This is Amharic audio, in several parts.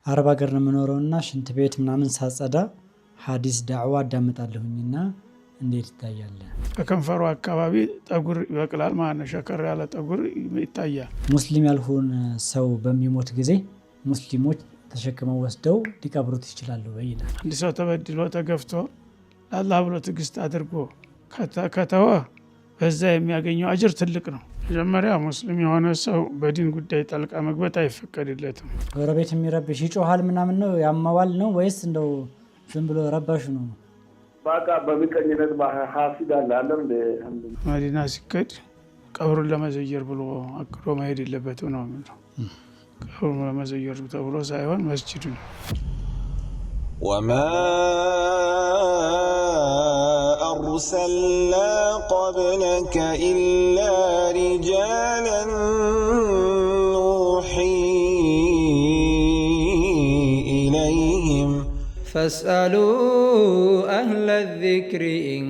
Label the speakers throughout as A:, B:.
A: አረብ ሀገር ነው የምኖረውና ሽንት ቤት ምናምን ሳጸዳ ሐዲስ ዳዕዋ አዳምጣለሁኝና እንዴት ይታያል?
B: በከንፈሩ አካባቢ ጠጉር ይበቅላል ማለት ነው። ሸከር ያለ ጠጉር ይታያል።
A: ሙስሊም ያልሆነ ሰው በሚሞት ጊዜ ሙስሊሞች ተሸክመው ወስደው ሊቀብሩት ይችላሉ ወይ ይላል።
B: አንድ ሰው ተበድሎ ተገፍቶ ለአላህ ብሎ ትዕግስት አድርጎ ከተወ በዛ የሚያገኘው አጅር ትልቅ ነው። መጀመሪያ ሙስሊም የሆነ ሰው በዲን ጉዳይ ጣልቃ መግባት አይፈቀድለትም።
A: ጎረቤት የሚረብሽ ይጮሃል ምናምን ነው ያማዋል ነው ወይስ እንደው ዝም ብሎ ረባሹ ነው?
C: በቃ በሚቀኝነት ሐፊዝ አለ እንደ
B: መዲና ሲከድ ቀብሩን ለመዘየር ብሎ አቅዶ መሄድ የለበትም ነው የሚለው። ቀብሩን ለመዘየር ተብሎ ሳይሆን መስጂዱ ነው።
D: وما أرسلنا قبلك إلا رجالا نوحي إليهم
E: فاسألوا أهل الذكر إن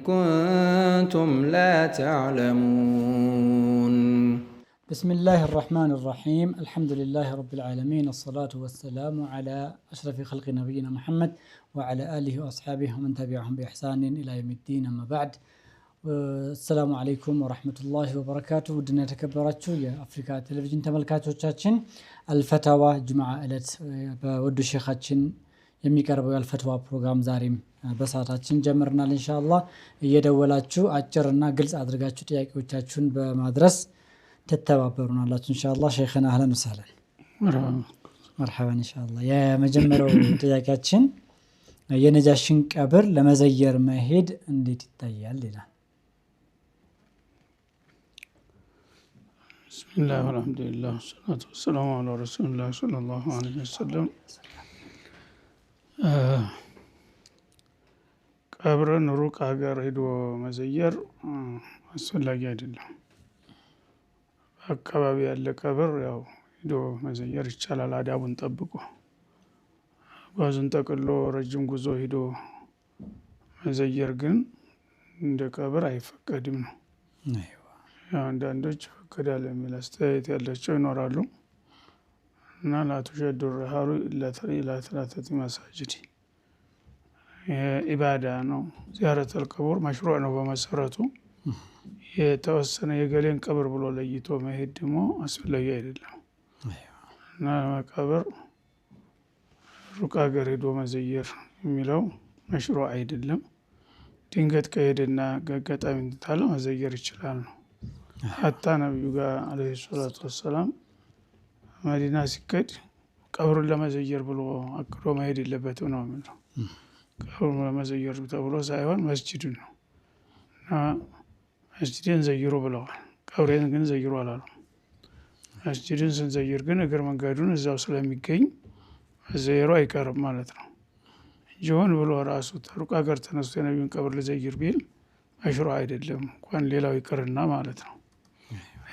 E: كنتم لا تعلمون.
A: بسم الله الرحمن الرحيم. الحمد لله رب العالمين، الصلاة والسلام على أشرف خلق نبينا محمد وعلى آله وأصحابه ومن تبعهم بإحسان إلى يوم الدين. أما بعد، السلام عليكم ورحمة الله وبركاته. ودنا تكبراتشو يا أفريكا تلفزيون تملكاتو تشاتشن الفتاوى جمعة إلت بودو شيخاتشن የሚቀርበው ያልፈትዋ ፕሮግራም ዛሬም በሰዓታችን ጀምረናል። ኢንሻአላህ እየደወላችሁ አጭርና ግልጽ አድርጋችሁ ጥያቄዎቻችሁን በማድረስ ተተባበሩናላችሁ ኢንሻአላህ። ሼኽና አህለን ወሰህለን መርሐባን ኢንሻአላህ። የመጀመሪያው ጥያቄያችን የነጃሽን ቀብር ለመዘየር መሄድ እንዴት ይታያል ይላል።
B: ቢስሚላህ ወልሐምዱሊላህ ወሰላቱ ወሰላሙ ዐላ ረሱሊላህ ሰለላሁ ዐለይሂ ወሰለም። ቀብርን ሩቅ ሀገር ሄዶ መዘየር አስፈላጊ አይደለም። በአካባቢ ያለ ቀብር ያው ሄዶ መዘየር ይቻላል አዳቡን ጠብቆ። ጓዙን ጠቅሎ ረጅም ጉዞ ሄዶ መዘየር ግን እንደ ቀብር አይፈቀድም ነው። አንዳንዶች ይፈቀዳል የሚል አስተያየት ያላቸው ይኖራሉ። እና ላቱሸዱ ሪሃሉ ኢላ ሰላሰቲ መሳጅድ ኢባዳ ነው። ዚያረተል ቀብር መሽሩዕ ነው በመሰረቱ። የተወሰነ የገሌን ቀብር ብሎ ለይቶ መሄድ ደግሞ አስፈላጊ አይደለም። እና መቃብር ሩቅ ሀገር ሄዶ መዘየር የሚለው መሽሩዕ አይደለም። ድንገት ከሄደና አጋጣሚ ታለ መዘየር ይችላል ነው። ሀታ ነብዩ ጋር አለይሂ ሰላቱ ወሰላም መዲና ሲከድ ቀብሩን ለመዘየር ብሎ አቅዶ መሄድ የለበትም ነው የሚለው። ቀብሩን ለመዘየር ተብሎ ሳይሆን መስጂዱን ነው። እና መስጂድን ዘይሩ ብለዋል። ቀብሬን ግን ዘይሩ አላሉም። መስጂድን ስንዘይር ግን እግር መንገዱን እዛው ስለሚገኝ መዘየሩ አይቀርም ማለት ነው። ጆን ብሎ ራሱ ሩቅ ሀገር ተነስቶ የነቢዩን ቀብር ልዘይር ቢል መሽሩዕ አይደለም፣ እንኳን ሌላው ይቅርና ማለት ነው።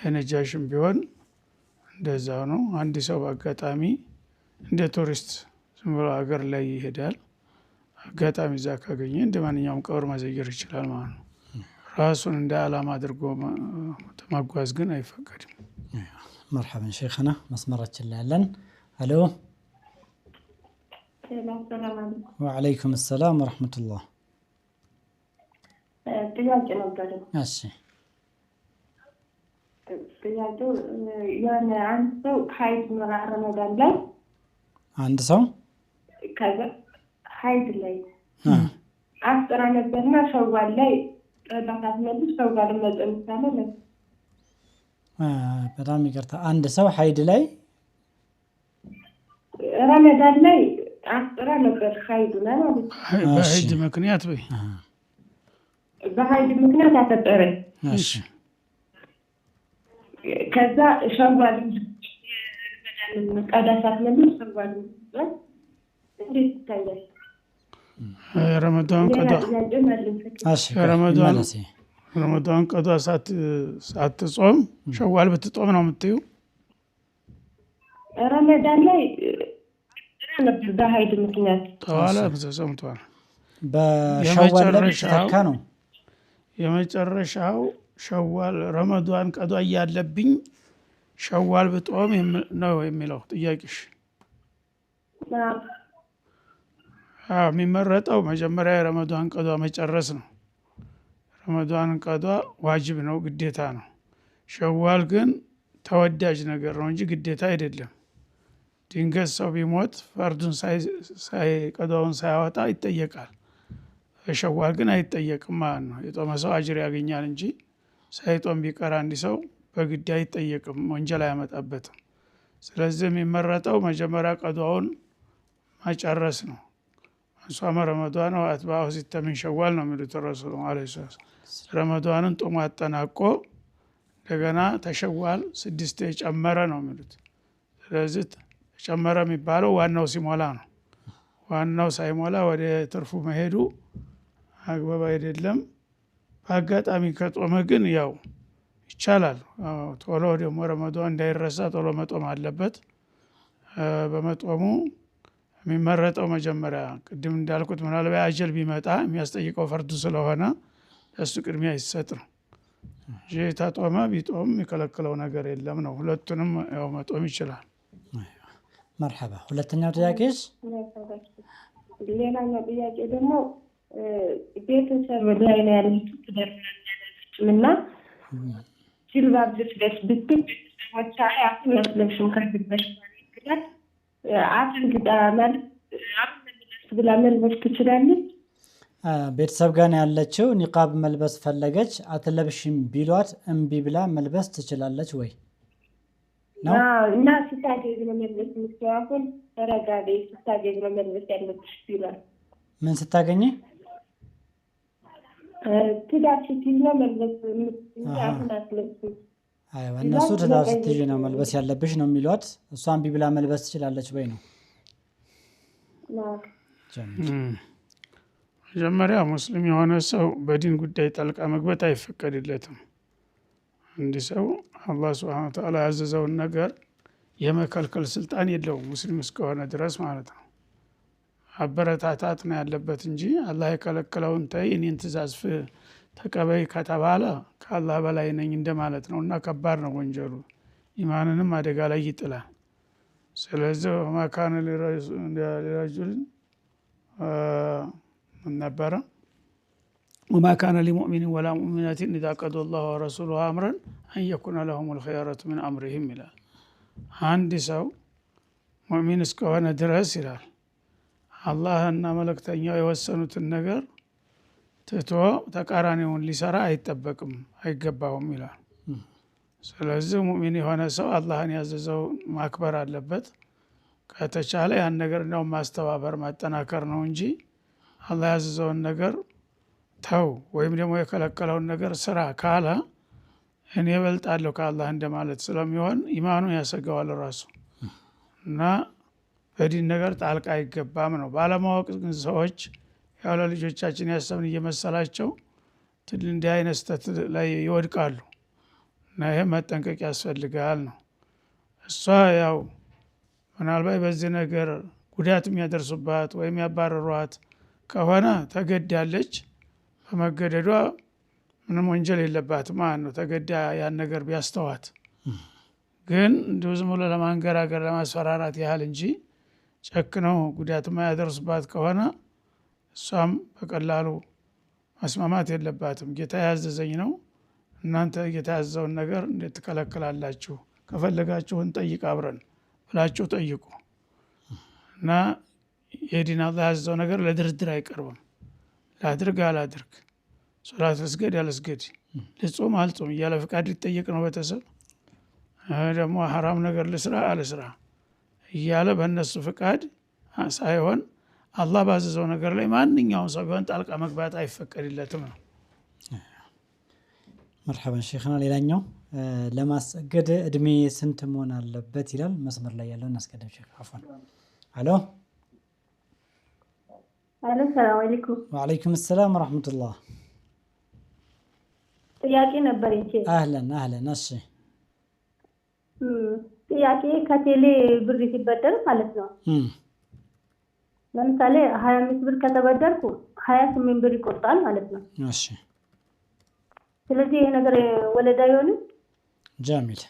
B: የነጃሽም ቢሆን እንደዛው ነው። አንድ ሰው በአጋጣሚ እንደ ቱሪስት ዝም ብሎ ሀገር ላይ ይሄዳል። አጋጣሚ እዛ ካገኘ እንደ ማንኛውም ቀብር መዘየር ይችላል ማለት ነው። ራሱን እንደ ዓላማ አድርጎ ማጓዝ ግን አይፈቀድም።
A: መርሐባን ሼኽና መስመራችን ላይ ያለን። ሄሎ ወዐለይኩም ሰላም ወረሕመቱላህ።
F: ጥያቄ ነበር።
A: እሺ
F: ጥያቄው የሆነ አንድ ሰው ሀይድ ረመዳን ላይ
A: አንድ ሰው
F: ከዛ ሀይድ ላይ አፍጥራ ነበርና ሸዋል ላይ ረዳታት መልስ ሸዋል መጠን ይቻላል።
A: በጣም ይቅርታ፣ አንድ ሰው ሀይድ ላይ
F: ረመዳን ላይ አፍጥራ ነበር ሀይድ ላይ ማለት ነው።
B: በሀይድ ምክንያት ወይ
F: በሀይድ ምክንያት አፈጠረ።
A: እሺ
F: ከዛ ሸዋል ቀዳሳት መልስ ሸዋል እንዴት ይታያል?
B: ረመዳን ቀዷ ረመዳን ቀዷ ሳትጾም ሸዋል ብትጾም ነው የምትዩ?
F: ረመዳን ላይ ነበር በሀይድ ምክንያት
B: ተዋላ ተሰምቷል።
A: በሸዋል ላይ ተካ ነው
B: የመጨረሻው ሸዋል ረመዳን ቀዷ እያለብኝ ሸዋል ብጦም ነው የሚለው ጥያቄሽ። የሚመረጠው መጀመሪያ የረመዷን ቀዷ መጨረስ ነው። ረመዷን ቀዷ ዋጅብ ነው፣ ግዴታ ነው። ሸዋል ግን ተወዳጅ ነገር ነው እንጂ ግዴታ አይደለም። ድንገት ሰው ቢሞት ፈርዱን ቀዷውን ሳያወጣ ይጠየቃል። ሸዋል ግን አይጠየቅም ማለት ነው። የጦመ ሰው አጅር ያገኛል እንጂ ሳይጦም ቢቀር አንድ ሰው በግድ አይጠየቅም፣ ወንጀል አያመጣበትም። ስለዚህ የሚመረጠው መጀመሪያ ቀዷውን መጨረስ ነው። ሷመ ረመዷን ወአትባዐሁ ሲተ ሚን ሸዋል ነው የሚሉት ረሱሉ ዐለይሂ ሰላም። ረመዷንን ጦሞ አጠናቆ እንደገና ተሸዋል 6 የጨመረ ነው የሚሉት። ስለዚህ ጨመረ የሚባለው ዋናው ሲሞላ ነው። ዋናው ሳይሞላ ወደ ትርፉ መሄዱ አግባብ አይደለም። በአጋጣሚ ከጦመ ግን ያው ይቻላል። ቶሎ ደግሞ ረመዷን እንዳይረሳ ቶሎ መጦም አለበት። በመጦሙ የሚመረጠው መጀመሪያ ቅድም እንዳልኩት ምናልባት አጀል ቢመጣ የሚያስጠይቀው ፈርዱ ስለሆነ እሱ ቅድሚያ ይሰጥ ነው እንጂ ተጦመ ቢጦም የሚከለክለው ነገር የለም ነው። ሁለቱንም ያው መጦም ይችላል።
A: መርሐባ። ሁለተኛው ጥያቄስ?
F: ሌላኛው ጥያቄ ደግሞ ቤተሰብ ላይ ነው ያሉት ትደርናለችም እና ጅልባብ ልትለብስ ብትል ቤተሰቦቿ አትለብሽም ከግበሽ ማለት አፍንግጣ ማለት አፍንግጣ ብላ መልበስ ትችላለች።
A: ቤተሰብ ጋር ነው ያለችው፣ ኒቃብ መልበስ ፈለገች፣ አትለብሽም ቢሏት እምቢ ብላ መልበስ ትችላለች ወይ ነው?
F: እና ስታገኝ ነው መልበስ የምትችለው። ተረጋጊ፣ ስታገኝ ነው መልበስ ያለብሽ ቢሏት
A: ምን ስታገኝ?
F: ትዳር ስትይዝ ነው መልበስ የምትችለው።
A: አይዋ እነሱ ትዳር ስትይዝ ነው መልበስ ያለብሽ ነው የሚሏት። እሷ እምቢ ብላ መልበስ ትችላለች ወይ ነው?
B: መጀመሪያ ሙስሊም የሆነ ሰው በዲን ጉዳይ ጣልቃ መግባት አይፈቀድለትም። አንድ ሰው አላህ ሱብሓነሁ ወተዓላ ያዘዘውን ነገር የመከልከል ስልጣን የለውም ሙስሊም እስከሆነ ድረስ ማለት ነው። አበረታታት ነው ያለበት እንጂ አላህ የከለከለውን ተይ እኔን ትእዛዝ ተቀበይ ከተባለ ከአላህ በላይ ነኝ እንደማለት ነው እና ከባድ ነው ወንጀሉ። ኢማንንም አደጋ ላይ ይጥላል። ስለዚህ ማካነ ለረጁል ነበረ وما كان لمؤمن ولا مؤمنة إذا قضى الله ورسوله أمرا أن يكون لهم الخيارة من أمرهم ይላል። አንድ ሰው ሙእሚን እስከሆነ ድረስ ይላል አላህና መልእክተኛው የወሰኑትን ነገር ትቶ ተቃራኒውን ሊሰራ አይጠበቅም አይገባውም ይላል። ስለዚህ ሙእሚን የሆነ ሰው አላህን ያዘዘው ማክበር አለበት። ከተቻለ ያን ነገር ነው ማስተባበር ማጠናከር ነው እንጂ አላህ ያዘዘውን ነገር ተው ወይም ደግሞ የከለከለውን ነገር ስራ ካለ እኔ እበልጣለሁ ከአላህ እንደማለት ስለሚሆን ኢማኑ ያሰጋዋል ራሱ እና በዲን ነገር ጣልቃ አይገባም ነው። ባለማወቅ ግን ሰዎች ያው ለልጆቻችን ያሰብን እየመሰላቸው እንዲህ አይነት ስህተት ላይ ይወድቃሉ እና ይሄ መጠንቀቅ ያስፈልጋል ነው። እሷ ያው ምናልባት በዚህ ነገር ጉዳት የሚያደርሱባት ወይም ያባረሯት ከሆነ ተገዳለች። በመገደዷ ምንም ወንጀል የለባትም ማለት ነው። ተገዳ ያን ነገር ቢያስተዋት ግን እንደው ዝም ብሎ ለማንገራገር ለማስፈራራት ያህል እንጂ ጨክነው ጉዳት የማያደርሱባት ከሆነ እሷም በቀላሉ ማስማማት የለባትም። ጌታ ያዘዘኝ ነው እናንተ ጌታ ያዘዘውን ነገር እንዴት ትከለክላላችሁ? ከፈለጋችሁ እንጠይቅ አብረን ብላችሁ ጠይቁ እና የዲን አላህ ያዘዘው ነገር ለድርድር አይቀርብም። ላድርግ አላድርግ፣ ሶላት ልስገድ አልስገድ፣ ልጾም አልጾም እያለ ፍቃድ ሊጠየቅ ነው ቤተሰብ። ደግሞ ሐራም ነገር ልስራ አልስራ እያለ በእነሱ ፍቃድ ሳይሆን አላህ ባዘዘው ነገር ላይ ማንኛውም ሰው ቢሆን ጣልቃ መግባት አይፈቀድለትም ነው።
A: መርሐባ ሼኽና። ሌላኛው ለማስገድ እድሜ ስንት መሆን አለበት ይላል። መስመር ላይ ያለው እናስቀድም ሼኽ። አፍዋን። አሎ
F: አሎ፣ ሰላም አለይኩም።
A: ወአለይኩም ሰላም ወራህመቱላህ።
F: ጥያቄ ነበር እንጂ።
A: አህለን አህለን። እሺ
F: ጥያቄ ከቴሌ ብር ሲበደር ማለት ነው። ለምሳሌ 25 ብር ከተበደርኩ 28 ብር ይቆርጣል ማለት ነው።
A: እሺ
F: ስለዚህ ይሄ ነገር ወለዳ አይሆንም?
A: ጀሚል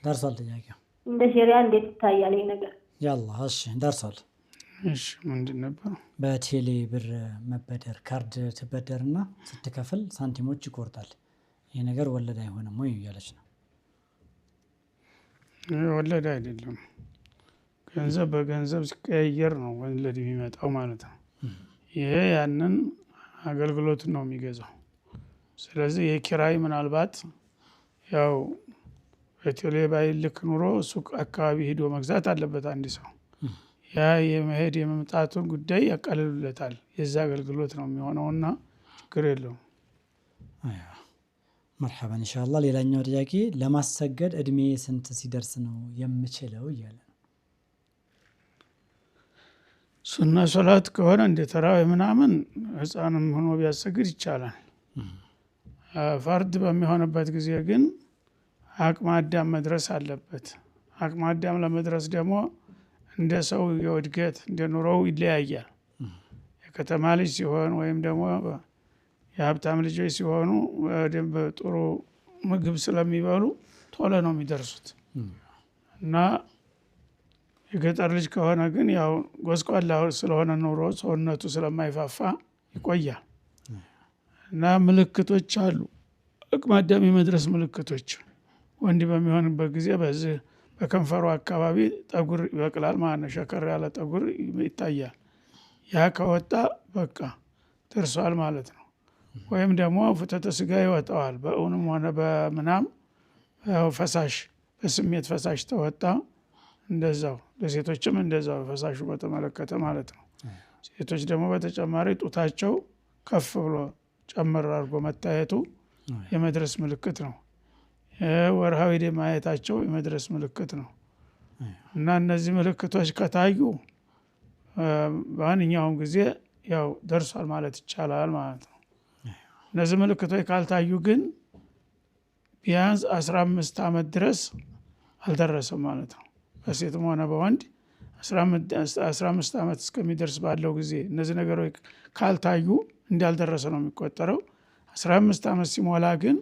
A: ደርሷል ጥያቄው።
F: እንደ ሸሪዓ እንዴት ይታያል ይሄ ነገር?
A: ያላ እሺ ደርሷል።
B: እሺ ምንድን ነበር?
A: በቴሌ ብር መበደር ካርድ ትበደርና ስትከፍል ሳንቲሞች ይቆርጣል። ይሄ ነገር ወለድ አይሆንም ወይ እያለች ነው።
B: ወለድ አይደለም፣ ገንዘብ በገንዘብ ሲቀያየር ነው ወለድ የሚመጣው ማለት ነው። ይሄ ያንን አገልግሎት ነው የሚገዛው። ስለዚህ የኪራይ ምናልባት ያው በቴሌ ባይልክ ኑሮ ሱቅ አካባቢ ሄዶ መግዛት አለበት አንድ ሰው። ያ የመሄድ የመምጣቱን ጉዳይ ያቃልሉለታል። የዛ አገልግሎት ነው የሚሆነውና ችግር የለውም።
A: መርሐባ ኢንሻአላህ። ሌላኛው ጥያቄ ለማሰገድ እድሜ ስንት ሲደርስ ነው የምችለው እያለ ነው።
B: ሱና ሶላት ከሆነ እንደ ተራዊ ምናምን ህፃንም ሆኖ ቢያሰግድ ይቻላል። ፈርድ በሚሆንበት ጊዜ ግን አቅመ አዳም መድረስ አለበት። አቅመ አዳም ለመድረስ ደግሞ እንደ ሰው የእድገት እንደ ኑሮው ይለያያል። የከተማ ልጅ ሲሆን ወይም ደግሞ የሀብታም ልጆች ሲሆኑ በደንብ ጥሩ ምግብ ስለሚበሉ ቶሎ ነው የሚደርሱት እና የገጠር ልጅ ከሆነ ግን ያው ጎስቋላ ስለሆነ ኑሮ ሰውነቱ ስለማይፋፋ ይቆያል። እና ምልክቶች አሉ፣ አቅመ አዳም የመድረስ ምልክቶች። ወንድ በሚሆንበት ጊዜ በዚህ በከንፈሩ አካባቢ ጠጉር ይበቅላል ማለት ነው። ሸከር ያለ ጠጉር ይታያል። ያ ከወጣ በቃ ደርሷል ማለት ነው። ወይም ደግሞ ፍተተ ስጋ ይወጣዋል። በእውንም ሆነ በምናም ፈሳሽ በስሜት ፈሳሽ ተወጣ እንደዛው። ለሴቶችም እንደዛው ፈሳሹ በተመለከተ ማለት ነው። ሴቶች ደግሞ በተጨማሪ ጡታቸው ከፍ ብሎ ጨመር አድርጎ መታየቱ የመድረስ ምልክት ነው። ወርሃዊ ደም ማየታቸው የመድረስ ምልክት ነው። እና እነዚህ ምልክቶች ከታዩ በማንኛውም ጊዜ ያው ደርሷል ማለት ይቻላል ማለት ነው። እነዚህ ምልክቶች ካልታዩ ግን ቢያንስ 15 ዓመት ድረስ አልደረሰም ማለት ነው። በሴትም ሆነ በወንድ 15 ዓመት እስከሚደርስ ባለው ጊዜ እነዚህ ነገሮች ካልታዩ እንዳልደረሰ ነው የሚቆጠረው። 15 ዓመት ሲሞላ ግን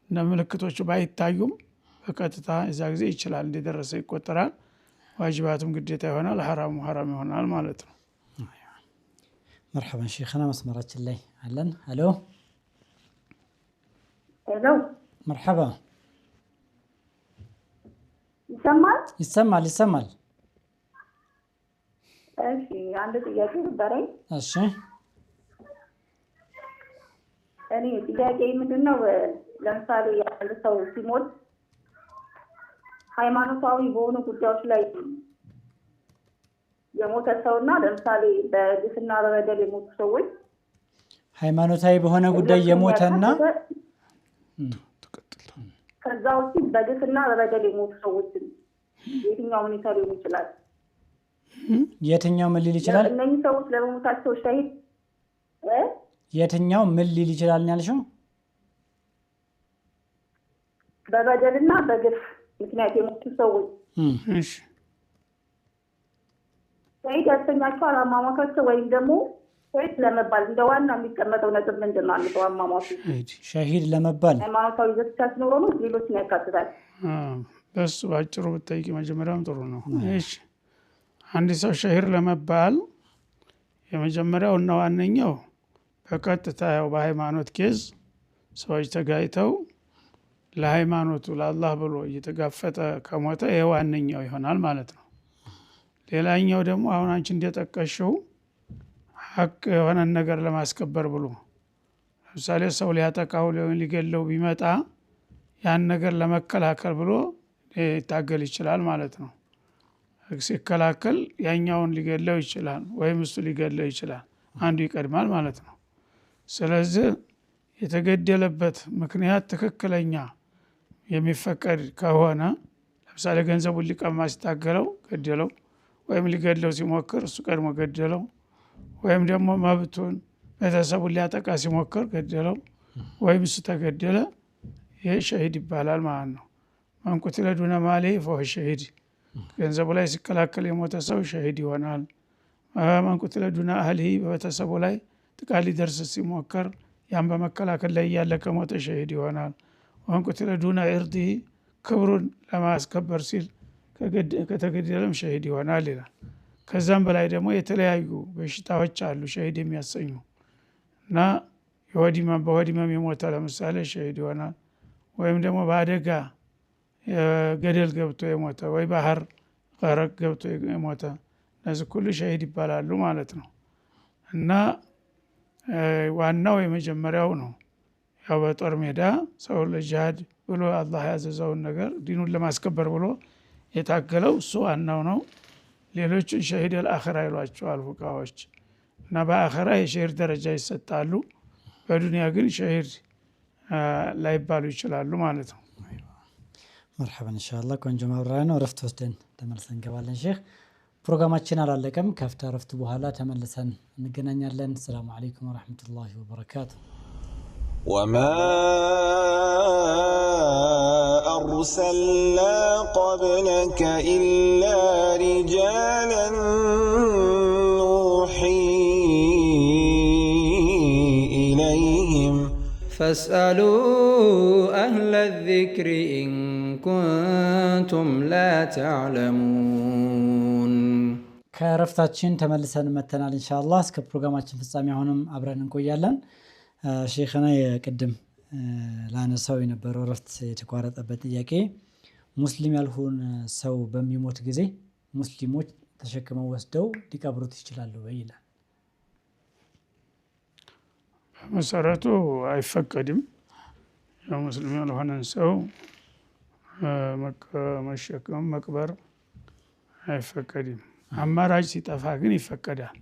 B: ምልክቶቹ ባይታዩም በቀጥታ እዛ ጊዜ ይችላል እንደደረሰ ይቆጠራል። ዋጅባቱም ግዴታ ይሆናል፣ ሐራሙ ሐራም ይሆናል ማለት ነው።
A: መርሐባ ሼኽና መስመራችን ላይ አለን። ሄሎ
F: ሄሎ፣
A: መርሐባ።
F: ይሰማል?
A: ይሰማል።
F: እሺ፣ አንድ ጥያቄ ነበረኝ።
A: እሺ፣
F: እኔ ጥያቄ ምንድነው፣ ለምሳሌ አንድ ሰው ሲሞት ሃይማኖታዊ በሆኑ ጉዳዮች ላይ የሞተ ሰውና ለምሳሌ በግፍና በበደል የሞቱ ሰዎች
A: ሃይማኖታዊ በሆነ ጉዳይ የሞተና
F: ከዛ ውጪ በግፍና በበደል የሞቱ ሰዎች የትኛው ሁኔታ ሊሆን ይችላል?
A: የትኛው ምን ሊል ይችላል?
F: እነኚህ ሰዎች ለመሞታቸው ሸሂድ
A: የትኛው ምን ሊል ይችላል ያልሽው? በበደልና በግፍ ምክንያት የሞቱ ሰዎች
B: እሺ፣
F: ሸሂድ ያሰኛቸዋል አሟሟታቸው ወይም ደግሞ ሸሂድ ለመባል እንደ ዋና የሚቀመጠው ነጥብ ምንድን ነው? አንድ አሟሟቱ
A: ሸሂድ ለመባል
F: ሃይማኖታዊ ይዘት ብቻ ሲኖረው ነው ሌሎችን ያካትታል?
B: በሱ ባጭሩ ብትጠይቂ መጀመሪያውም ጥሩ ነው። እሺ፣ አንድ ሰው ሸሂድ ለመባል የመጀመሪያው እና ዋነኛው በቀጥታ ያው በሃይማኖት ኬዝ ሰዎች ተጋይተው ለሃይማኖቱ ለአላህ ብሎ እየተጋፈጠ ከሞተ ይሄ ዋነኛው ይሆናል ማለት ነው። ሌላኛው ደግሞ አሁን አንቺ እንደጠቀሽው ሐቅ የሆነን ነገር ለማስከበር ብሎ ለምሳሌ ሰው ሊያጠቃው ሊገለው ቢመጣ ያን ነገር ለመከላከል ብሎ ሊታገል ይችላል ማለት ነው። ሲከላከል ያኛውን ሊገለው ይችላል ወይም እሱ ሊገለው ይችላል። አንዱ ይቀድማል ማለት ነው። ስለዚህ የተገደለበት ምክንያት ትክክለኛ የሚፈቀድ ከሆነ ለምሳሌ ገንዘቡን ሊቀማ ሲታገለው ገደለው፣ ወይም ሊገድለው ሲሞክር እሱ ቀድሞ ገደለው፣ ወይም ደግሞ መብቱን ቤተሰቡን ሊያጠቃ ሲሞክር ገደለው፣ ወይም እሱ ተገደለ፣ ይህ ሸሂድ ይባላል ማለት ነው። መን ቁቲለ ዱነ ማሊሂ ፈሁወ ሸሂድ፣ ገንዘቡ ላይ ሲከላከል የሞተ ሰው ሸሂድ ይሆናል። መን ቁቲለ ዱነ አህሊሂ፣ በቤተሰቡ ላይ ጥቃት ሊደርስ ሲሞከር ያን በመከላከል ላይ እያለ ከሞተ ሸሂድ ይሆናል። ወመን ቁቲለ ዱነ ኢርዲሂ፣ ክብሩን ለማስከበር ሲል ከተገደለም ሸሂድ ይሆናል ይላል። ከዛም በላይ ደግሞ የተለያዩ በሽታዎች አሉ ሸሂድ የሚያሰኙ እና በሆዲመም የሞተ ለምሳሌ ሸሂድ ይሆናል። ወይም ደግሞ በአደጋ ገደል ገብቶ የሞተ ወይ ባህር ገረቅ ገብቶ የሞተ እነዚህ ሁሉ ሸሂድ ይባላሉ ማለት ነው። እና ዋናው የመጀመሪያው ነው ያው በጦር ሜዳ ሰው ለጂሃድ ብሎ አላህ ያዘዘውን ነገር ዲኑን ለማስከበር ብሎ የታገለው እሱ ዋናው ነው። ሌሎችን ሸሂድ አልአኺራ ይሏቸዋል ፉቃዎች። እና በአኺራ የሸሂድ ደረጃ ይሰጣሉ። በዱንያ ግን ሸሂድ ላይባሉ ይችላሉ ማለት ነው።
A: መርሐበን ኢንሻአላህ ቆንጆ ማብራሪያ ነው። እረፍት ወስደን ተመልሰን እንገባለን። ሼህ ፕሮግራማችን አላለቀም። ከፍታ እረፍት በኋላ ተመልሰን እንገናኛለን። ሰላም አለይኩም ወራህመቱላሂ ወበረካቱ።
D: وما أرسلنا قبلك إلا رجالا نوحي إليهم
E: فاسألوا أهل الذكر إن كنتم لا تعلمون
A: ከረፍታችን ተመልሰን መተናል ኢንሻአላህ። እስከ ፕሮግራማችን ፍጻሜ አሁንም አብረን እንቆያለን። ሼኽና የቅድም ላነሳው የነበረው ረፍት የተቋረጠበት ጥያቄ ሙስሊም ያልሆነ ሰው በሚሞት ጊዜ ሙስሊሞች ተሸክመው ወስደው ሊቀብሩት ይችላሉ ወይ ይላል።
B: በመሰረቱ አይፈቀድም። ሙስሊም ያልሆነን ሰው መሸከም መቅበር አይፈቀድም። አማራጭ ሲጠፋ ግን ይፈቀዳል።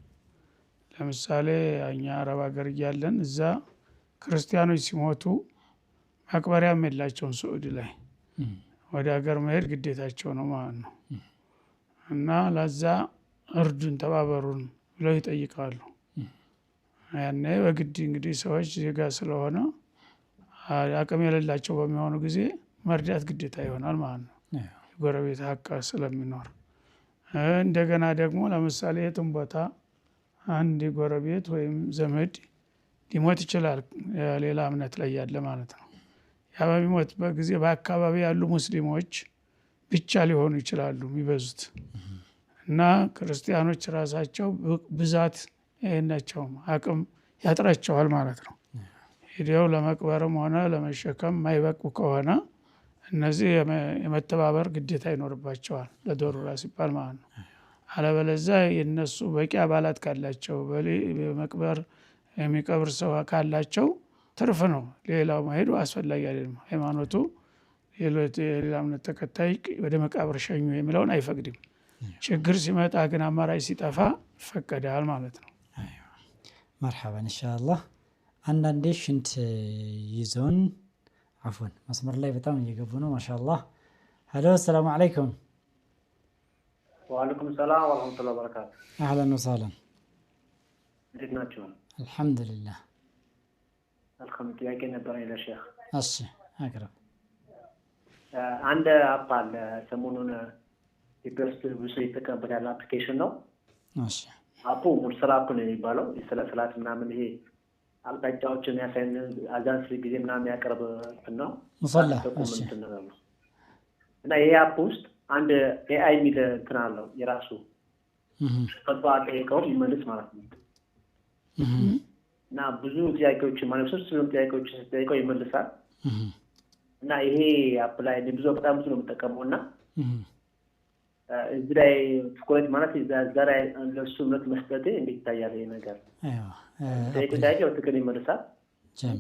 B: ለምሳሌ እኛ አረብ ሀገር እያለን እዛ ክርስቲያኖች ሲሞቱ መቅበሪያም የላቸውም። ስዑድ ላይ ወደ ሀገር መሄድ ግዴታቸው ነው ማለት ነው። እና ለዛ እርዱን ተባበሩን ብለው ይጠይቃሉ። ያኔ በግድ እንግዲህ ሰዎች ዜጋ ስለሆነ አቅም የሌላቸው በሚሆኑ ጊዜ መርዳት ግዴታ ይሆናል ማለት ነው። የጎረቤት ሀቅ ስለሚኖር እንደገና ደግሞ ለምሳሌ የትም ቦታ አንድ ጎረቤት ወይም ዘመድ ሊሞት ይችላል ሌላ እምነት ላይ ያለ ማለት ነው። ያ በሚሞትበት ጊዜ በአካባቢ ያሉ ሙስሊሞች ብቻ ሊሆኑ ይችላሉ የሚበዙት እና ክርስቲያኖች ራሳቸው ብዛት የላቸውም፣ አቅም ያጥራቸዋል ማለት ነው። ሄደው ለመቅበርም ሆነ ለመሸከም ማይበቁ ከሆነ እነዚህ የመተባበር ግዴታ ይኖርባቸዋል ለዶሩራ ሲባል ማለት ነው። አለበለዚያ የነሱ በቂ አባላት ካላቸው በመቅበር የሚቀብር ሰው ካላቸው ትርፍ ነው። ሌላው መሄዱ አስፈላጊ አይደለም። ሃይማኖቱ የሌላ እምነት ተከታይ ወደ መቃብር ሸኙ የሚለውን አይፈቅድም። ችግር ሲመጣ ግን አማራጭ ሲጠፋ ይፈቀዳል ማለት ነው።
A: መርሐባን ኢንሻአላህ። አንዳንዴ ሽንት ይዞን አፍወን መስመር ላይ በጣም እየገቡ ነው ማሻአላህ። ሄሎ ሰላም አለይኩም።
C: ወአለይኩም ሰላም ወራህመቱላሂ ወበረካቱ።
A: አህለን ወሰህለን።
C: እንዴት ናችሁ?
A: አልሐምዱሊላህ።
C: መልካም ጥያቄ ነበረኝ ለሼህ።
A: እሺ አቅርብ።
C: አንድ አፕ አለ ሰሞኑን ኢትዮጵያ ውስጥ ብዙ የተጠቀመበት ያለ አፕሊኬሽን ነው።
A: እሺ
C: አፑ ሙርሰል አፕ ነው የሚባለው። የሰላት ምናምን ይሄ አቅጣጫዎችን ያሳየን አዛን ስለ ጊዜ ምናምን ያቀርብ ነው
A: ሙሰላ። እሺ
C: እና ይሄ አፕ ውስጥ አንድ ኤአይ የሚል እንትን አለው የራሱ ፈጥሮ ጠይቀው ይመልስ ማለት ነው። እና ብዙ ጥያቄዎችን ማለት ነው ስለ ጥያቄዎችን ጠይቀው ይመልሳል። እና ይሄ አፕ ላይ በጣም ብዙ ነው የምጠቀመው እና እዚህ ላይ ትኩረት ማለት እዛ ላይ ለሱ እምነት መስጠቴ እንዴት ይታያል ይሄ ነገር? ጥያቄ በትክክል ይመልሳል፣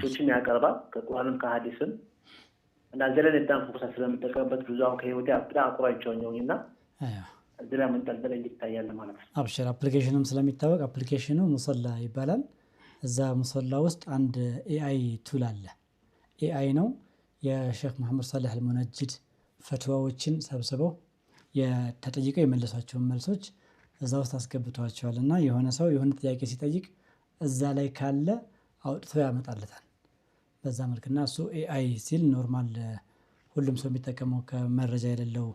C: ቶችም ያቀርባል ከቁርአንም ከሀዲስም እና እዚህ ላይ በጣም ፎከስ ስለምጠቀምበት ብዙ አሁን ከህይወቴ በጣም አቁራጭ እና እዚህ ላይ መንጠልጠል እንዴት ይታያል ማለት ነው።
A: አብሽር አፕሊኬሽኑም ስለሚታወቅ አፕሊኬሽኑ ሙሰላ ይባላል። እዛ ሙሰላ ውስጥ አንድ ኤአይ ቱል አለ። ኤአይ ነው የሼክ መሐመድ ሷሊህ አልሙነጅድ ፈትዋዎችን ሰብስበው ተጠይቀው የመለሷቸውን መልሶች እዛ ውስጥ አስገብተዋቸዋል። እና የሆነ ሰው የሆነ ጥያቄ ሲጠይቅ እዛ ላይ ካለ አውጥቶ ያመጣለታል በዛ መልክና እሱ ኤአይ ሲል ኖርማል ሁሉም ሰው የሚጠቀመው ከመረጃ የሌለው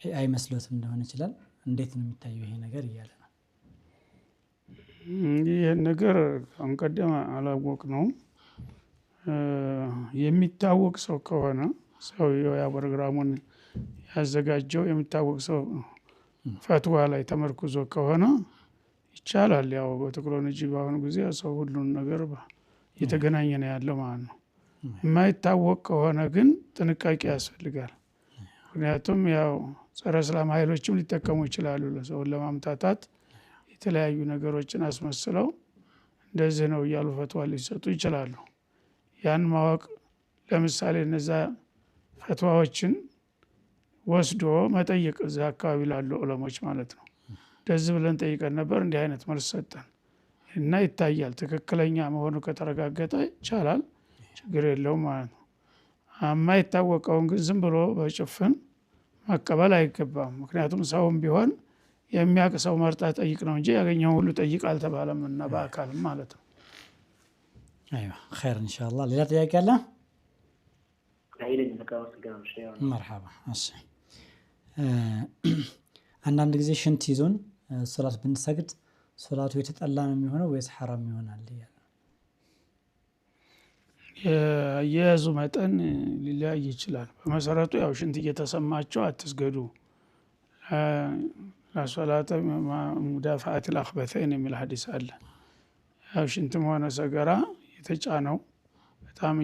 A: ኤአይ መስሎትም እንደሆነ ይችላል። እንዴት ነው የሚታየው ይሄ ነገር እያለ ነው።
B: ይህን ነገር አሁን ቀደም አላወቅ ነው። የሚታወቅ ሰው ከሆነ ሰው ያ ፕሮግራሙን ያዘጋጀው የሚታወቅ ሰው ፈትዋ ላይ ተመርኩዞ ከሆነ ይቻላል። ያው በቴክኖሎጂ በአሁኑ ጊዜ ሰው ሁሉን ነገር እየተገናኘ ነው ያለው ማለት ነው። የማይታወቅ ከሆነ ግን ጥንቃቄ ያስፈልጋል። ምክንያቱም ያው ጸረ እስላም ኃይሎችም ሊጠቀሙ ይችላሉ ለሰውን ለማምታታት የተለያዩ ነገሮችን አስመስለው እንደዚህ ነው እያሉ ፈትዋ ሊሰጡ ይችላሉ። ያን ማወቅ ለምሳሌ እነዛ ፈትዋዎችን ወስዶ መጠየቅ እዛ አካባቢ ላሉ ዑለሞች ማለት ነው። እንደዚህ ብለን ጠይቀን ነበር እንዲህ አይነት መልስ ሰጠን እና ይታያል። ትክክለኛ መሆኑ ከተረጋገጠ ይቻላል፣ ችግር የለውም ማለት ነው። የማይታወቀውን ግን ዝም ብሎ በጭፍን መቀበል አይገባም። ምክንያቱም ሰውም ቢሆን የሚያውቅ ሰው መርጣ ጠይቅ ነው እንጂ ያገኘውን ሁሉ ጠይቅ አልተባለም እና በአካልም ማለት ነው።
A: አይዋ ኸይር ኢንሻአላህ። ሌላ ጥያቄ አለ? መርሐባ። እሺ አንዳንድ ጊዜ ሽንት ይዞን ሶላት ብንሰግድ ሶላቱ የተጠላ ነው የሚሆነው ወይስ ሐራም ይሆናል?
B: የያዙ መጠን ሊለያይ ይችላል። በመሰረቱ ያው ሽንት እየተሰማቸው አትስገዱ ለሶላተ ሙዳፋዓት አልአኽበተይን የሚል ሐዲስ አለ። ያው ሽንትም ሆነ ሰገራ የተጫነው በጣም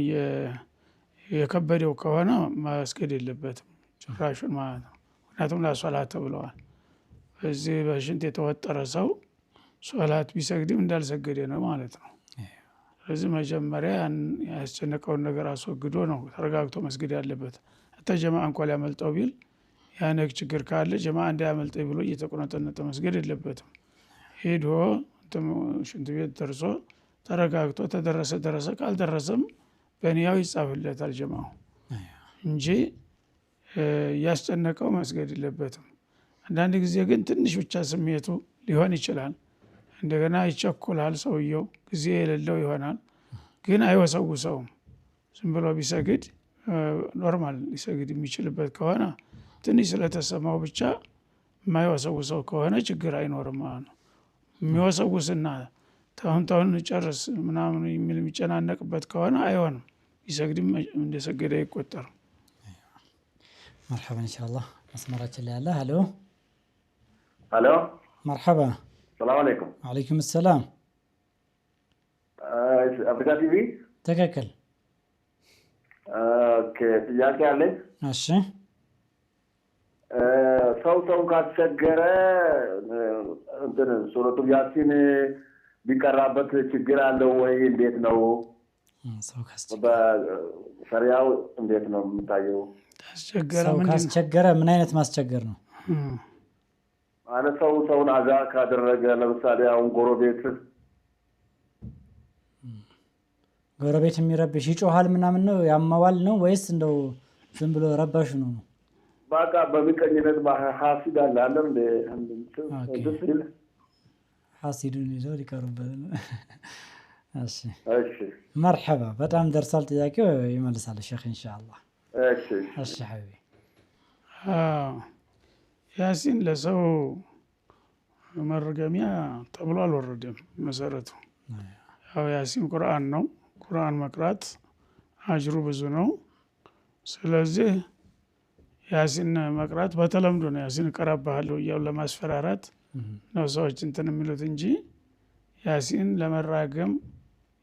B: የከበደው ከሆነ ማስገድ የለበትም ጭራሹን ማለት ነው። ምክንያቱም ለሶላት ብለዋል። በዚህ በሽንት የተወጠረ ሰው ሶላት ቢሰግድም እንዳልሰገደ ነው ማለት ነው። ስለዚህ መጀመሪያ ያስጨነቀውን ነገር አስወግዶ ነው ተረጋግቶ መስገድ ያለበት። ጀማዓ እንኳን ሊያመልጠው ቢል ያነክ ችግር ካለ ጀማዓ እንዳያመልጠኝ ብሎ እየተቆነጠነጠ መስገድ የለበትም። ሄዶ ሽንት ቤት ደርሶ ተረጋግቶ ተደረሰ ካልደረሰም በኒያው ይጻፍለታል ጀማዓው እንጂ ያስጨነቀው መስገድ የለበትም። አንዳንድ ጊዜ ግን ትንሽ ብቻ ስሜቱ ሊሆን ይችላል። እንደገና ይቸኩላል ሰውየው ጊዜ የሌለው ይሆናል። ግን አይወሰውሰውም። ዝም ብሎ ቢሰግድ ኖርማል ሊሰግድ የሚችልበት ከሆነ ትንሽ ስለተሰማው ብቻ የማይወሰውሰው ከሆነ ችግር አይኖርም ማለት ነው። የሚወሰውስና ታሁን ጨርስ ምናምን የሚል የሚጨናነቅበት ከሆነ አይሆንም። ቢሰግድም እንደሰገደ አይቆጠርም።
A: መርሐባ ኢንሻአላህ። መስመራችን ላይ አለ። ሄሎ
G: ሄሎ፣
A: መርሐባ።
G: ሰላም አለይኩም።
A: ወአለይኩም ሰላም።
G: አፍሪካ ቲቪ
A: ትክክል።
G: ኦኬ፣ ጥያቄ አለኝ።
A: እሺ፣
G: ሰው ካስቸገረ እንትን ሱረቱ ያሲን ቢቀራበት ችግር አለው ወይ? እንዴት ነው?
A: ሰው
G: በሸሪዓው እንዴት ነው የምታየው?
A: ካስቸገረ ምን አይነት ማስቸገር ነው?
G: ማለት ሰውን አዛ ካደረገ ለምሳሌ አሁን
A: ጎረቤት የሚረብሽ ይጮሃል ምናምን ነው ያማዋል ነው ወይስ እንደው ዝም ብሎ ረባሽ ነው?
G: በቃ በምቀኝነት ሐሲድ አለ እንደ እንትን
A: ሐሲዱን ይዘው ሊቀርበል ነው። እሺ
G: እሺ፣
A: መርሐባ። በጣም ደርሳል። ጥያቄው ይመልሳል ሼክ ኢንሻአላህ።
G: እሺ
A: እሺ ሐቢቢ።
B: ያሲን ለሰው መርገሚያ ተብሎ አልወረደም መሰረቱ። ያው ያሲን ቁርአን ነው። ቁርአን መቅራት አጅሩ ብዙ ነው። ስለዚህ ያሲን መቅራት በተለምዶ ነው። ያሲን እቀራብሃለሁ እያሉ ለማስፈራራት ነው ሰዎች እንትን የሚሉት እንጂ ያሲን ለመራገም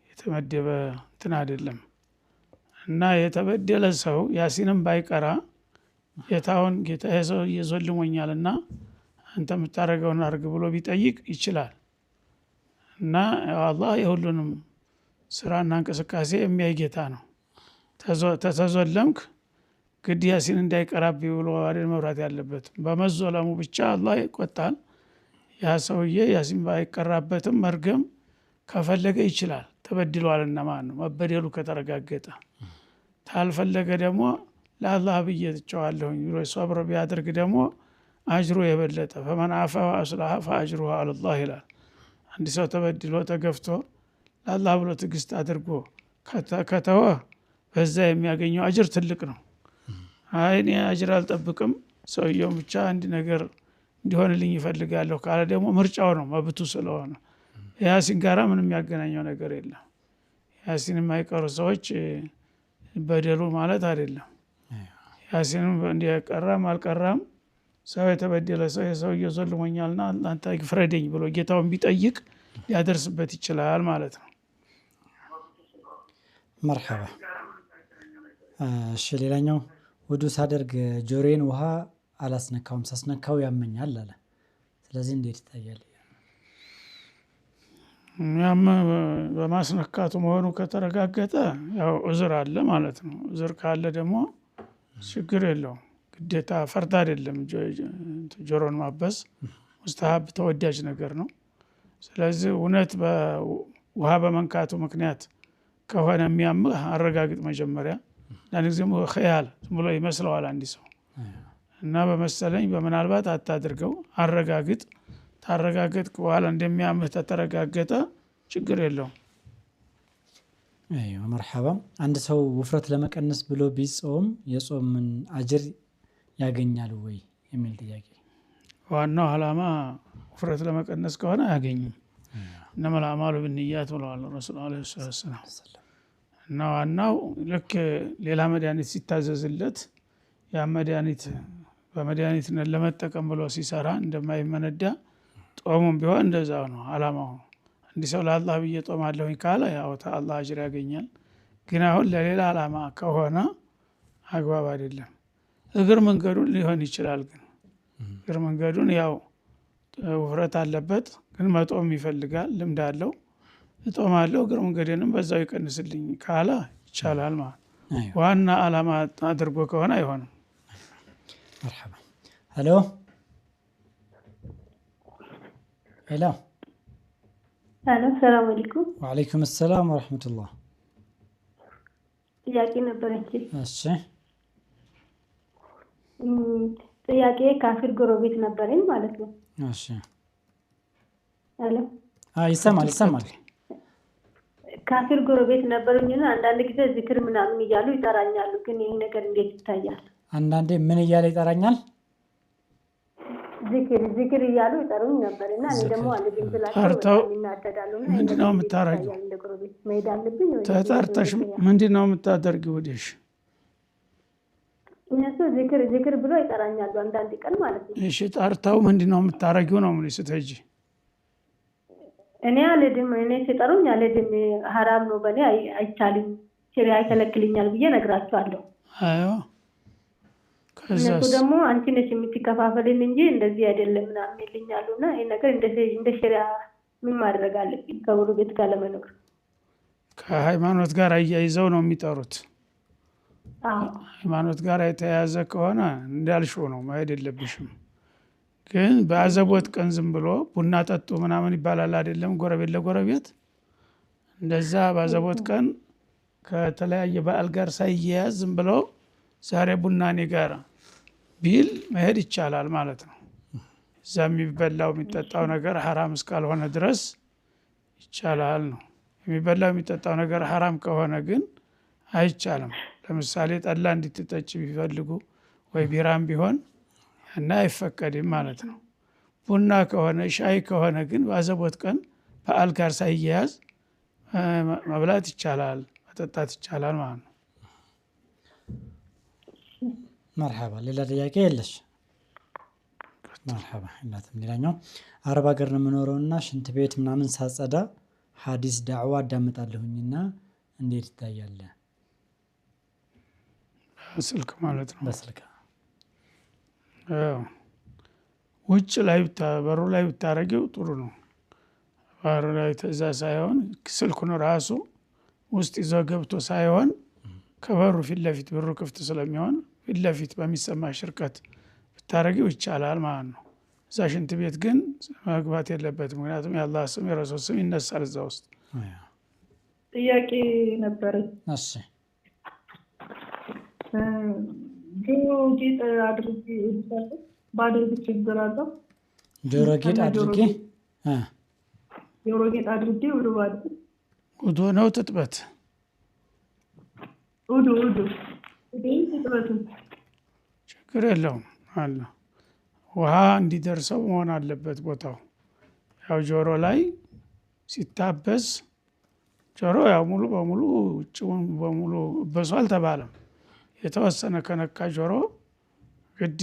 B: የተመደበ እንትን አይደለም። እና የተበደለ ሰው ያሲንም ባይቀራ ጌታውን ጌታ ሰው እየዞልሞኛልና አንተ የምታደርገውን አድርግ ብሎ ቢጠይቅ ይችላል። እና አላህ የሁሉንም ስራና እንቅስቃሴ የሚያይ ጌታ ነው። ተዘለምክ ግድ ያሲን እንዳይቀራብ ብሎ አይደል መብራት ያለበት። በመዞለሙ ብቻ አላህ ይቆጣል። ያ ሰውዬ ያሲን ባይቀራበትም መርገም ከፈለገ ይችላል። ተበድሏልና ማለት ነው መበደሉ ከተረጋገጠ። ታልፈለገ ደግሞ ለአላህ ብዬ ትቸዋለሁኝ ብሎ ሶብር ቢያደርግ ደግሞ አጅሩ የበለጠ ፈመን አፈ ወአስለሐ ፈአጅሩሁ ዐለላህ ይላል። አንድ ሰው ተበድሎ ተገፍቶ ለአላህ ብሎ ትዕግስት አድርጎ ከተወ በዛ የሚያገኘው አጅር ትልቅ ነው። እኔ አጅር አልጠብቅም ሰውየው ብቻ አንድ ነገር እንዲሆንልኝ ይፈልጋለሁ ካለ ደግሞ ምርጫው ነው መብቱ ስለሆነ ያሲን ጋራ ምንም ያገናኘው ነገር የለም። ያሲን የማይቀሩ ሰዎች በደሉ ማለት አይደለም። ያሲንም እንዲቀራም አልቀራም ሰው የተበደለ ሰው እየዘልሞኛልና አንተ ፍረደኝ ብሎ ጌታውን ቢጠይቅ ሊያደርስበት ይችላል ማለት ነው።
A: መርሐባ። እሺ ሌላኛው ውዱ ሳደርግ ጆሮዬን ውሃ አላስነካውም፣ ሳስነካው ያመኛል አለ። ስለዚህ እንዴት ይታያል?
B: ያም በማስነካቱ መሆኑ ከተረጋገጠ ያው ዑዝር አለ ማለት ነው። ዑዝር ካለ ደግሞ ችግር የለውም። ግዴታ ፈርድ አይደለም። ጆሮን ማበስ ሙስተሀብ ተወዳጅ ነገር ነው። ስለዚህ እውነት ውሃ በመንካቱ ምክንያት ከሆነ የሚያምህ አረጋግጥ መጀመሪያ። አንዳንድ ጊዜ ኸያል ዝም ብሎ ይመስለዋል አንድ ሰው እና በመሰለኝ በምናልባት አታድርገው፣ አረጋግጥ። ታረጋግጥ በኋላ እንደሚያምህ ተተረጋገጠ ችግር የለውም።
A: አይዋ መርሐባ። አንድ ሰው ውፍረት ለመቀነስ ብሎ ቢጾም የጾምን አጅር ያገኛል ወይ የሚል ጥያቄ።
B: ዋናው ዓላማ ውፍረት ለመቀነስ ከሆነ አያገኝም። እነመል አዕማሉ ቢንኒያት ብለዋል ረሱል ዐለይሂ ሰላም። እና ዋናው ልክ ሌላ መድኃኒት ሲታዘዝለት ያ መድኃኒት በመድኃኒትነት ለመጠቀም ብሎ ሲሰራ እንደማይመነዳ ጦሙም ቢሆን እንደዛው ነው ዓላማው። አንድ ሰው ለአላህ ብዬ ጦማለሁኝ ካለ ያው አላህ አጅር ያገኛል። ግን አሁን ለሌላ ዓላማ ከሆነ አግባብ አይደለም። እግር መንገዱን ሊሆን ይችላል። ግን እግር መንገዱን ያው ውፍረት አለበት ግን መጦም ይፈልጋል፣ ልምድ አለው። እጦማለሁ እግር መንገዴንም በዛው ይቀንስልኝ ካለ ይቻላል ማለት። ዋና ዓላማ አድርጎ ከሆነ አይሆንም።
A: መርሐባ። ሄሎ ሄሎ
F: ሄሎ፣ ሰላም አለይኩም።
A: ወአለይኩም ሰላም ወራህመቱላህ።
F: ጥያቄ ነበረች።
A: እሺ
F: ጥያቄ ካፊር ጎረቤት ነበረኝ ማለት ነው።
A: እሺ
F: ሄሎ፣
A: ይሰማል ይሰማል።
F: ካፊር ጎረቤት ነበሩኝና አንዳንድ ጊዜ ዚክር ምናምን እያሉ ይጠራኛሉ። ግን ይሄ ነገር እንዴት ይታያል?
A: አንዳንዴ ምን እያለ ይጠራኛል?
F: ዚክር እያሉ ይጠሩኝ ነበርና እኔ ደግሞ አልልም ብላችሁ እናደዳለሁ።
B: ምንድነው የምታረጊው?
F: እንደ ጎረቤት መሄድ አለብኝ ወይ?
B: ተጠርተሽ ምንድነው የምታደርጊው? ወዲሽ
F: እነሱ ዚክር ብሎ ይጠራኛሉ አንዳንድ ቀን ማለት ነው።
B: እሺ ጠርተው ምንድነው የምታረጊው ነው ምን ስትሄጂ?
F: እኔ አልሄድም። እኔ ሲጠሩኝ አልሄድም፣ ሐራም ነው በእኔ አይቻልም፣ ሸሪዓ ይከለክልኛል ብዬ ነግራቸዋለሁ።
B: አይዋ
F: እነሱ ደግሞ አንቺ ነሽ የምትከፋፈልን እንጂ እንደዚህ አይደለም ምናምን ይልኛሉና ይሄ ነገር እንደ ሸሪዓ ምን ማድረግ አለብኝ? ከጎረቤት ጋር ለመኖር
B: ከሃይማኖት ጋር አያይዘው ነው የሚጠሩት። ሃይማኖት ጋር የተያያዘ ከሆነ እንዳልሽው ነው መሄድ የለብሽም። ግን በአዘቦት ቀን ዝም ብሎ ቡና ጠጡ ምናምን ይባላል አይደለም? ጎረቤት ለጎረቤት እንደዛ በአዘቦት ቀን ከተለያየ በዓል ጋር ሳይያያዝ ዝም ብሎ ዛሬ ቡና እኔ ጋር ቢል መሄድ ይቻላል ማለት ነው። እዛ የሚበላው የሚጠጣው ነገር ሐራም እስካልሆነ ድረስ ይቻላል ነው። የሚበላው የሚጠጣው ነገር ሐራም ከሆነ ግን አይቻልም። ለምሳሌ ጠላ እንድትጠጭ ቢፈልጉ ወይ ቢራም ቢሆን እና አይፈቀድም ማለት ነው። ቡና ከሆነ ሻይ ከሆነ ግን በአዘቦት ቀን በዓል ጋር ሳይያያዝ መብላት ይቻላል፣ መጠጣት ይቻላል ማለት ነው።
A: መርሐባ። ሌላ ጥያቄ የለሽ? መርሐባ። እናትም ሌላኛው አረብ ሀገር ነው የምኖረውና ሽንት ቤት ምናምን ሳጸዳ ሐዲስ ዳዕዋ አዳምጣለሁኝና እንዴት ይታያል?
B: በስልክ ማለት ነው።
A: በስልክ
B: ውጭ ላይ በሩ ላይ ብታረጊው ጥሩ ነው። በሩ ላይ ተዛ ሳይሆን ስልኩን ራሱ ውስጥ ይዞ ገብቶ ሳይሆን ከበሩ ፊት ለፊት በሩ ክፍት ስለሚሆን ፊት ለፊት በሚሰማ ሽርቀት ብታረጊው ይቻላል ማለት ነው። እዛ ሽንት ቤት ግን መግባት የለበትም። ምክንያቱም የአላህ ስም የረሱል ስም ይነሳል እዛ ውስጥ።
F: ጥያቄ ነበረ።
A: እሺ
F: ጆሮ ጌጥ አድርጌ ባደርግ ችግር አለው?
A: ጆሮ ጌጥ አድርጌ
F: ጆሮ ጌጥ አድርጌ ውዱ ባድርግ
B: ውዱ ነው ትጥበት?
F: ውዱ ትጥበት
B: ችግር የለውም አለ። ውሃ እንዲደርሰው መሆን አለበት ቦታው። ያው ጆሮ ላይ ሲታበስ ጆሮ ያው ሙሉ በሙሉ ውጭውን በሙሉ በሷል ተባለም። የተወሰነ ከነካ ጆሮ ግድ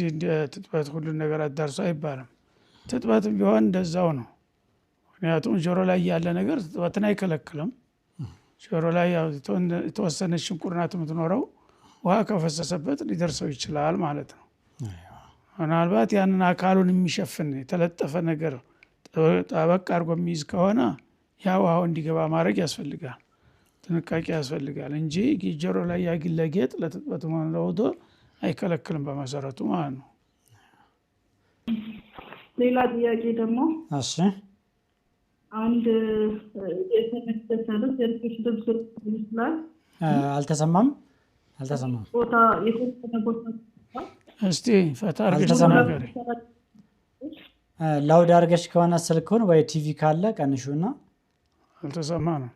B: ትጥበት ሁሉ ነገር አዳርሶ አይባልም። ትጥበትም ቢሆን እንደዛው ነው። ምክንያቱም ጆሮ ላይ ያለ ነገር ትጥበትን አይከለክልም። ጆሮ ላይ የተወሰነች ሽንቁር ናት የምትኖረው፣ ውሃ ከፈሰሰበት ሊደርሰው ይችላል ማለት ነው። ምናልባት ያንን አካሉን የሚሸፍን የተለጠፈ ነገር ጠበቅ አድርጎ የሚይዝ ከሆነ ያ ውሃው እንዲገባ ማድረግ ያስፈልጋል፣ ጥንቃቄ ያስፈልጋል እንጂ ጆሮ ላይ ያግለጌጥ ለትጥበት ሆነ ለውዶ አይከለክልም በመሰረቱ ማለት ነው።
H: ሌላ ጥያቄ ደግሞ
A: እሺ
H: አንድ የተመሰለ ሰርፊሽ ልብስ ይመስላል።
A: አልተሰማም
H: ቦታ የተወሰነ ቦታ
B: እስቲ ፈታ አድርገሽ ተናገሪ።
A: ላውድ አድርገሽ ከሆነ ስልኩን ወይ ቲቪ ካለ ቀንሹና።
B: አልተሰማ ነው።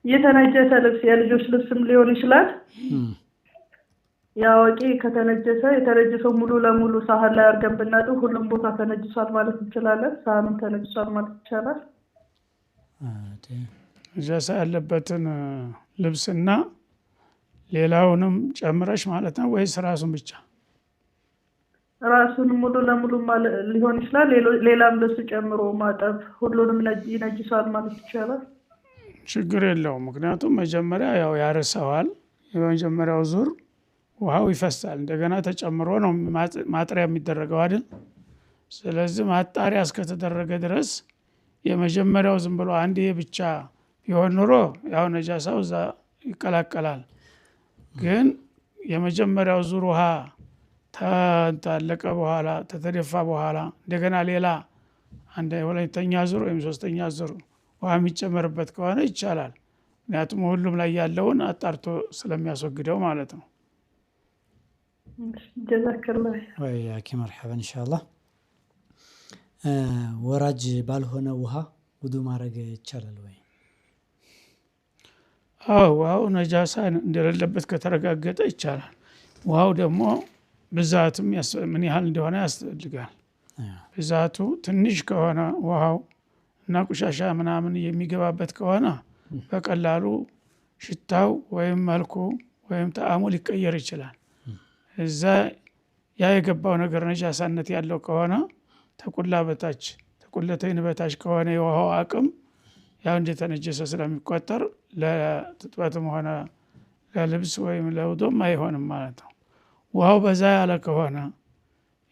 H: የተነጀሰ ልብስ የልጆች ልብስም ሊሆን ይችላል። ያወቂ ከተነጀሰ የተነጀሰው ሙሉ ለሙሉ ሳህን ላይ አድርገን ብናጥብ ሁሉም ቦታ ተነጅሷል ማለት እንችላለን። ሳህኑም ተነጅሷል ማለት ይቻላል።
B: ነጃሳ ያለበትን ልብስና ሌላውንም ጨምረሽ ማለት ነው ወይስ ራሱን ብቻ?
H: ራሱን ሙሉ ለሙሉ ሊሆን ይችላል። ሌላም ልብስ ጨምሮ ማጠብ ሁሉንም ይነጅሷል ማለት ይቻላል።
B: ችግር የለውም። ምክንያቱም መጀመሪያ ያው ያረሰዋል። የመጀመሪያው ዙር ውሃው ይፈሳል፣ እንደገና ተጨምሮ ነው ማጥሪያ የሚደረገው አይደል? ስለዚህ ማጣሪያ እስከተደረገ ድረስ የመጀመሪያው ዝም ብሎ አንድ ብቻ ቢሆን ኑሮ ያው ነጃሳው እዛ ይቀላቀላል። ግን የመጀመሪያው ዙር ውሃ ታለቀ በኋላ ተተደፋ በኋላ እንደገና ሌላ አንድ ሁለተኛ ዙር ወይም ሶስተኛ ዙር ውሃ የሚጨመርበት ከሆነ ይቻላል። ምክንያቱም ሁሉም ላይ ያለውን አጣርቶ ስለሚያስወግደው ማለት ነው።
H: ጀዛከላህ
A: ወያኪ መርሐባ ኢንሻአላህ። ወራጅ ባልሆነ ውሃ ውዱ ማድረግ ይቻላል ወይ?
B: ውሃው ነጃሳ እንደሌለበት ከተረጋገጠ ይቻላል። ውሃው ደግሞ ብዛትም ምን ያህል እንደሆነ ያስፈልጋል። ብዛቱ ትንሽ ከሆነ ውሃው እና ቆሻሻ ምናምን የሚገባበት ከሆነ በቀላሉ ሽታው ወይም መልኩ ወይም ጣዕሙ ሊቀየር ይችላል። እዛ ያ የገባው ነገር ነጃሳነት ያለው ከሆነ ተቁላ በታች ተቁለተይን በታች ከሆነ የውሃው አቅም ያው እንደተነጀሰ ስለሚቆጠር ለትጥበትም ሆነ ለልብስ ወይም ለውዶም አይሆንም ማለት ነው። ውሃው በዛ ያለ ከሆነ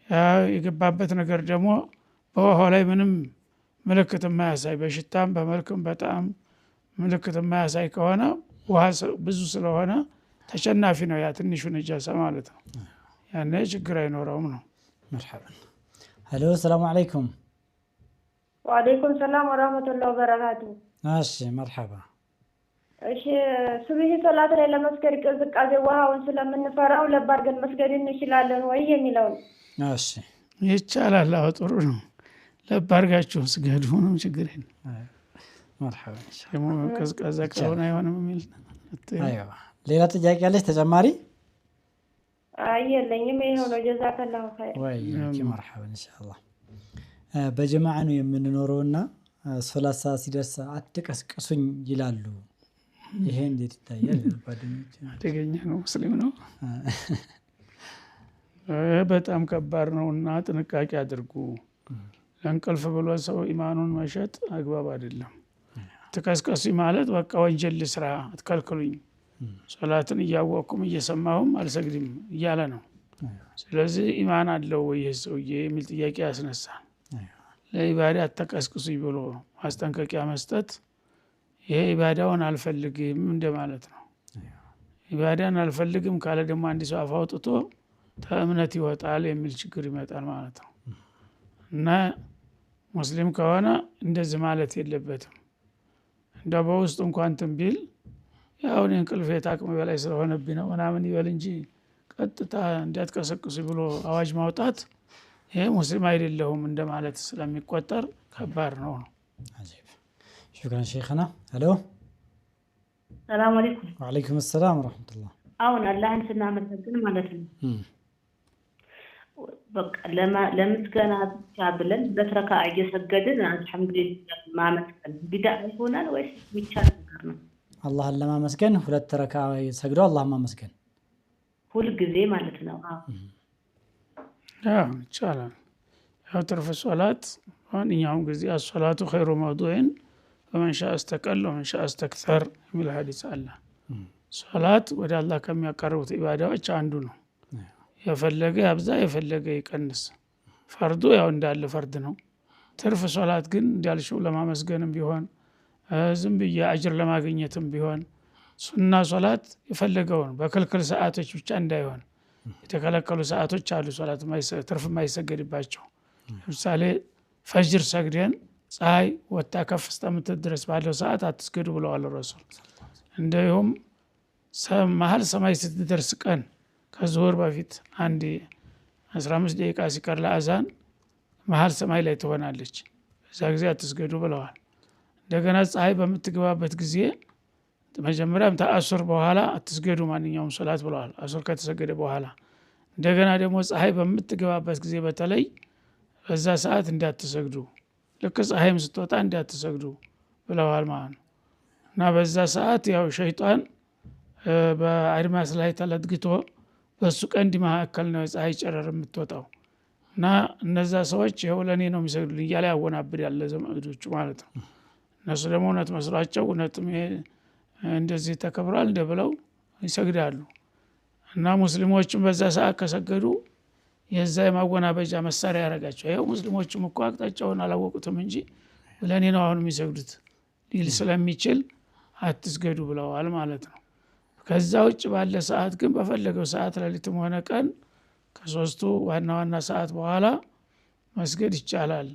B: ያ የገባበት ነገር ደግሞ በውሃው ላይ ምንም ምልክት የማያሳይ በሽታም በመልክም በጣም ምልክት የማያሳይ ከሆነ ውሃ ብዙ ስለሆነ ተሸናፊ ነው ያ ትንሹ ነጃሳ ማለት ነው። ያኔ ችግር አይኖረውም ነው።
A: መርሐባ። ሄሎ ሰላም አለይኩም።
F: ወአለይኩም ሰላም ወራህመቱላሂ ወበረካቱ።
A: እሺ መርሐባ።
F: እሺ ሱብሂ ሶላት ላይ ለመስገድ ቅዝቃዜ ውሃውን ስለምንፈራው ለብ አድርገን መስገድ እንችላለን ወይ የሚለው ነው።
A: እሺ
B: ይቻላል። አዎ ጥሩ ነው። ለብ አድርጋችሁ ስገዱ፣ ምንም ችግር የለም።
A: መርሐባ።
B: ደግሞ ቀዝቃዛ ከሆነ አይሆንም የሚል
A: አይዋ። ሌላ ጥያቄ አለሽ ተጨማሪ?
F: የለኝም። ይሄው ነው። ጀዛከላሁ ኸይር።
A: ወያኪ መርሐባ ኢንሻአላህ። በጀማዓ ነው የምንኖረውና ሶላት ሰዓት ሲደርስ አትቀስቅሱኝ ይላሉ። ይሄ እንዴት ይታያል? ጓደኞች
B: አደገኛ ነው። ሙስሊም ነው። በጣም ከባድ ነውና ጥንቃቄ አድርጉ። ለእንቅልፍ ብሎ ሰው ኢማኑን መሸጥ አግባብ አይደለም። አትቀስቀሱኝ ማለት በቃ ወንጀል ስራ አትከልክሉኝ፣ ሶላትን እያወቅኩም እየሰማሁም አልሰግድም እያለ ነው። ስለዚህ ኢማን አለው ወይ ይህ ሰውዬ የሚል ጥያቄ ያስነሳል። ለኢባዳ አትቀስቅሱኝ ብሎ ማስጠንቀቂያ መስጠት ይሄ ኢባዳውን አልፈልግም እንደማለት ነው። ኢባዳን አልፈልግም ካለ ደግሞ አንድ ሰው አፍ አውጥቶ ተእምነት ይወጣል የሚል ችግር ይመጣል ማለት ነው። እና ሙስሊም ከሆነ እንደዚህ ማለት የለበትም። እንደ በውስጥ እንኳን ትንቢል ያው እኔ እንቅልፌ ታቅም በላይ ስለሆነብኝ ነው ምናምን ይበል እንጂ ቀጥታ እንዳትቀሰቅሱ ብሎ አዋጅ ማውጣት ይሄ ሙስሊም አይደለሁም እንደማለት ስለሚቆጠር ከባድ ነው።
A: አጂብ። ሹክራን ሼኽና። ሄሎ
F: ሰላም አለይኩም።
A: ወአለይኩም ሰላም ወራህመቱላህ።
F: አሁን አላህን ስናመሰግን ማለት ነው በቃ ለምስጋና ብቻ ብለን በትረካ እየሰገድን አልሐምዱሊላህ ማመስገን ቢድዓ ይሆናል ወይስ የሚቻል ነገር ነው?
A: አላህን ለማመስገን ሁለት ረካ ሰግዶ አላህን ማመስገን
F: ሁል ጊዜ ማለት ነው።
B: ይቻላል። ያው ትርፍ ሶላት ማንኛውም ጊዜ አሶላቱ ኸይሩ መውዱዕን ወመን ሻአ እስተቀል ወመን ሻአ እስተክተር የሚል ሐዲስ አለ። ሶላት ወደ አላህ ከሚያቀርቡት ኢባዳዎች አንዱ ነው። የፈለገ ያብዛ የፈለገ ይቀንስ። ፈርዱ ያው እንዳለ ፈርድ ነው። ትርፍ ሶላት ግን እንዳልሽው ለማመስገንም ቢሆን ዝም ብዬ አጅር ለማግኘትም ቢሆን ሱና ሶላት የፈለገውን በክልክል ሰዓቶች ብቻ እንዳይሆን የተከለከሉ ሰዓቶች አሉ። ሶላት ትርፍ የማይሰገድባቸው ለምሳሌ ፈጅር ሰግደን ፀሐይ ወጣ ከፍ እስከምትል ድረስ ባለው ሰዓት አትስገዱ ብለዋል ረሱል። እንዲሁም መሀል ሰማይ ስትደርስ ቀን ከዙሁር በፊት አንድ 15 ደቂቃ ሲቀር ለአዛን መሀል ሰማይ ላይ ትሆናለች፣ በዛ ጊዜ አትስገዱ ብለዋል። እንደገና ፀሐይ በምትገባበት ጊዜ መጀመሪያም ተአሱር በኋላ አትስገዱ ማንኛውም ሶላት ብለዋል፣ አሱር ከተሰገደ በኋላ። እንደገና ደግሞ ፀሐይ በምትገባበት ጊዜ በተለይ በዛ ሰዓት እንዳትሰግዱ፣ ልክ ፀሐይም ስትወጣ እንዳትሰግዱ ብለዋል ማለት ነው። እና በዛ ሰዓት ያው ሸይጣን በአድማስ ላይ ተለጥግቶ በሱ ቀንድ መካከል ነው ፀሐይ ጨረር የምትወጣው እና እነዛ ሰዎች ይኸው ለእኔ ነው የሚሰግዱልኝ እያለ ያወናብድ ያለ ዘመዶቹ ማለት ነው። እነሱ ደግሞ እውነት መስሏቸው እውነትም እንደዚህ ተከብሯል እንደ ብለው ይሰግዳሉ። እና ሙስሊሞችም በዛ ሰዓት ከሰገዱ የዛ የማወናበጃ መሳሪያ ያደርጋቸው። ይኸው ሙስሊሞችም እኮ አቅጣጫውን አላወቁትም እንጂ ለእኔ ነው አሁን የሚሰግዱት ሊል ስለሚችል አትስገዱ ብለዋል ማለት ነው። ከዛ ውጭ ባለ ሰዓት ግን በፈለገው ሰዓት ሌሊትም ሆነ ቀን ከሶስቱ ዋና ዋና ሰዓት በኋላ መስገድ ይቻላል።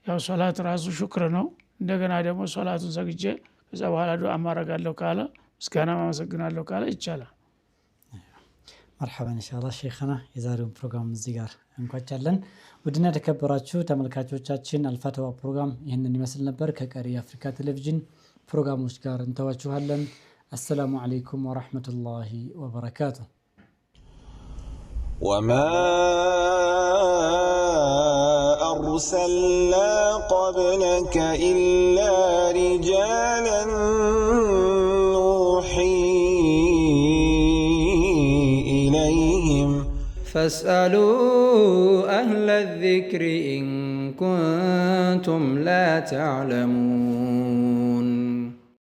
B: ያው ሶላት ራሱ ሹክር ነው። እንደገና ደግሞ ሶላቱን ሰግጄ ከዛ በኋላ ዱዓ ማረጋለሁ ካለ ምስጋና ማመሰግናለሁ ካለ ይቻላል።
A: መርሐባ ኢንሻአላህ ሼኽና የዛሬውን ፕሮግራም እዚህ ጋር እንቋጫለን። ውድና ተከበራችሁ ተመልካቾቻችን አልፋተዋ ፕሮግራም ይህንን ይመስል ነበር። ከቀሪ የአፍሪካ ቴሌቪዥን ፕሮግራሞች ጋር እንተዋችኋለን። السلام عليكم ورحمة الله وبركاته.
D: وما أرسلنا قبلك إلا رجالا نوحي إليهم
E: فاسألوا أهل الذكر إن كنتم لا تعلمون.